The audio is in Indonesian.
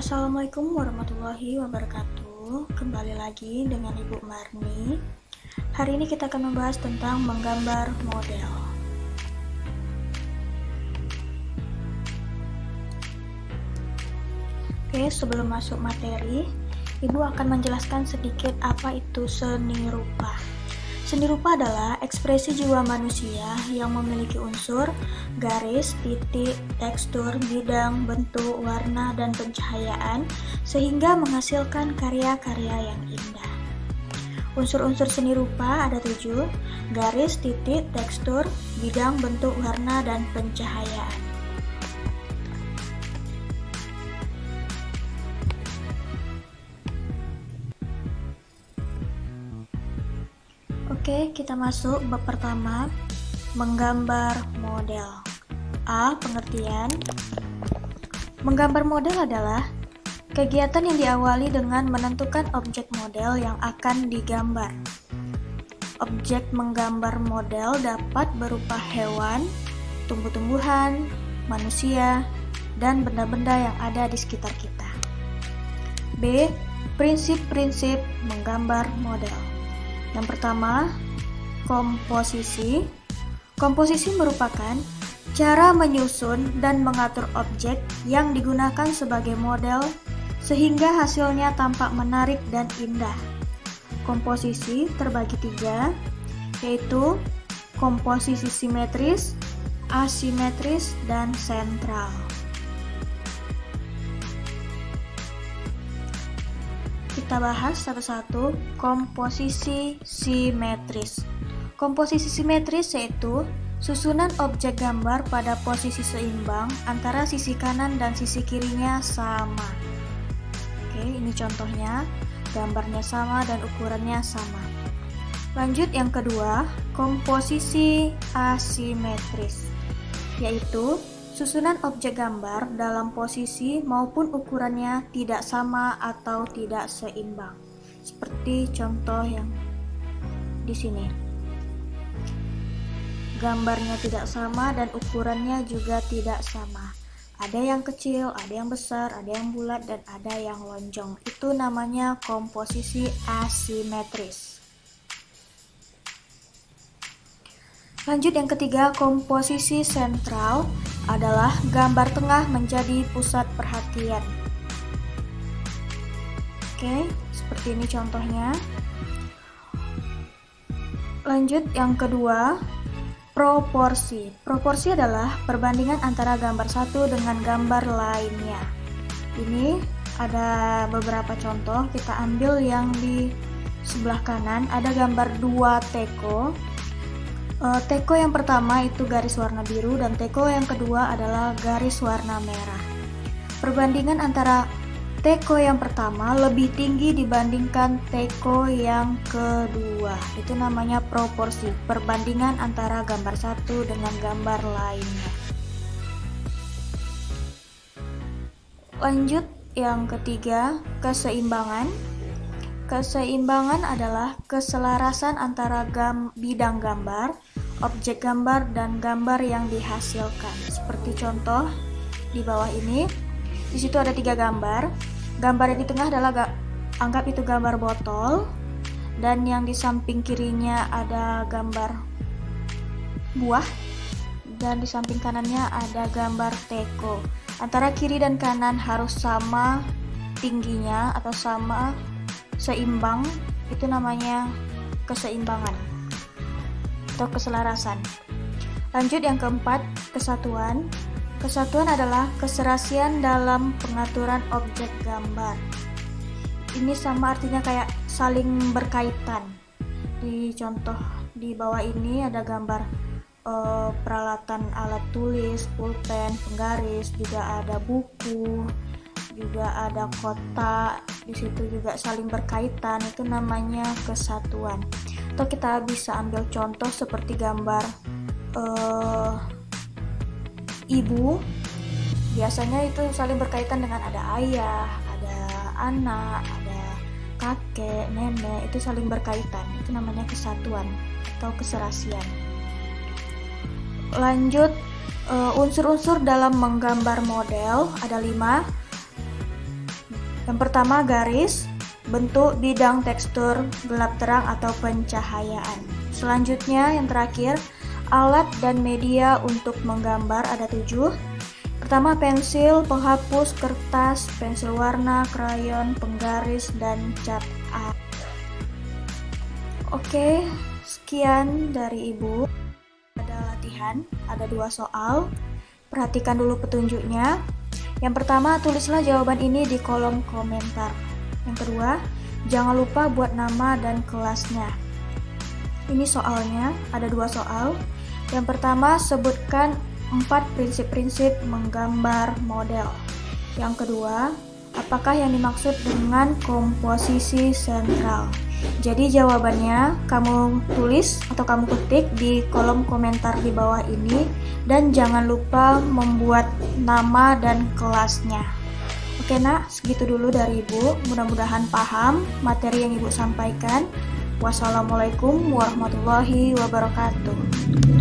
Assalamualaikum warahmatullahi wabarakatuh. Kembali lagi dengan Ibu Marni. Hari ini kita akan membahas tentang menggambar model. Oke, sebelum masuk materi, Ibu akan menjelaskan sedikit apa itu seni rupa. Seni rupa adalah ekspresi jiwa manusia yang memiliki unsur, garis, titik, tekstur, bidang, bentuk, warna, dan pencahayaan sehingga menghasilkan karya-karya yang indah. Unsur-unsur seni rupa ada 7, garis, titik, tekstur, bidang, bentuk, warna, dan pencahayaan. Oke, kita masuk bab pertama, menggambar model. A. Pengertian. Menggambar model adalah kegiatan yang diawali dengan menentukan objek model yang akan digambar. Objek menggambar model dapat berupa hewan, tumbuh-tumbuhan, manusia, dan benda-benda yang ada di sekitar kita. B. Prinsip-prinsip menggambar model. Yang pertama, komposisi. Komposisi merupakan cara menyusun dan mengatur objek yang digunakan sebagai model sehingga hasilnya tampak menarik dan indah. Komposisi terbagi 3, yaitu komposisi simetris, asimetris, dan sentral. Kita bahas satu-satu. Komposisi simetris. Komposisi simetris yaitu susunan objek gambar pada posisi seimbang antara sisi kanan dan sisi kirinya sama. Oke, ini contohnya. Gambarnya sama dan ukurannya sama. Lanjut yang kedua, komposisi asimetris, yaitu susunan objek gambar dalam posisi maupun ukurannya tidak sama atau tidak seimbang. Seperti contoh yang di sini. Gambarnya tidak sama dan ukurannya juga tidak sama. Ada yang kecil, ada yang besar, ada yang bulat, dan ada yang lonjong. Itu namanya komposisi asimetris. Lanjut yang ketiga, komposisi sentral adalah gambar tengah menjadi pusat perhatian. Oke, seperti ini contohnya. Lanjut yang kedua, proporsi. Proporsi adalah perbandingan antara gambar satu dengan gambar lainnya. Ini ada beberapa contoh, kita ambil yang di sebelah kanan, ada gambar 2 teko. Teko yang pertama itu garis warna biru dan teko yang kedua adalah garis warna merah. Perbandingan antara teko yang pertama lebih tinggi dibandingkan teko yang kedua. Itu namanya proporsi, perbandingan antara gambar satu dengan gambar lainnya. Lanjut yang ketiga, keseimbangan. Keseimbangan adalah keselarasan antara bidang gambar, objek gambar, dan gambar yang dihasilkan. Seperti contoh di bawah ini, di situ ada 3 gambar. Gambar yang di tengah adalah anggap itu gambar botol, dan yang di samping kirinya ada gambar buah, dan di samping kanannya ada gambar teko. Antara kiri dan kanan harus sama tingginya atau sama seimbang, itu namanya keseimbangan atau keselarasan. Lanjut yang keempat, kesatuan. Kesatuan adalah keserasian dalam pengaturan objek gambar. Ini sama artinya kayak saling berkaitan. Di contoh di bawah ini ada gambar peralatan alat tulis, pulpen, penggaris, juga ada buku, juga ada kotak, di situ juga saling berkaitan, itu namanya kesatuan. Atau kita bisa ambil contoh seperti gambar ibu, biasanya itu saling berkaitan dengan ada ayah, ada anak, ada kakek, nenek, itu saling berkaitan, itu namanya kesatuan atau keserasian. Lanjut, unsur-unsur dalam menggambar model ada 5. Yang pertama garis, bentuk, bidang, tekstur, gelap terang atau pencahayaan. Selanjutnya yang terakhir, alat dan media untuk menggambar ada 7. Pertama pensil, penghapus, kertas, pensil warna, krayon, penggaris, dan cat A. Oke, sekian dari Ibu. Ada latihan, ada 2 soal. Perhatikan dulu petunjuknya. Yang pertama, tulislah jawaban ini di kolom komentar. Yang kedua, jangan lupa buat nama dan kelasnya. Ini soalnya, ada 2 soal. Yang pertama, sebutkan 4 prinsip-prinsip menggambar model. Yang kedua, apakah yang dimaksud dengan komposisi sentral? Jadi jawabannya kamu tulis atau kamu ketik di kolom komentar di bawah ini, dan jangan lupa membuat nama dan kelasnya. Oke nak, segitu dulu dari Ibu. Mudah-mudahan paham materi yang Ibu sampaikan. Wassalamualaikum warahmatullahi wabarakatuh.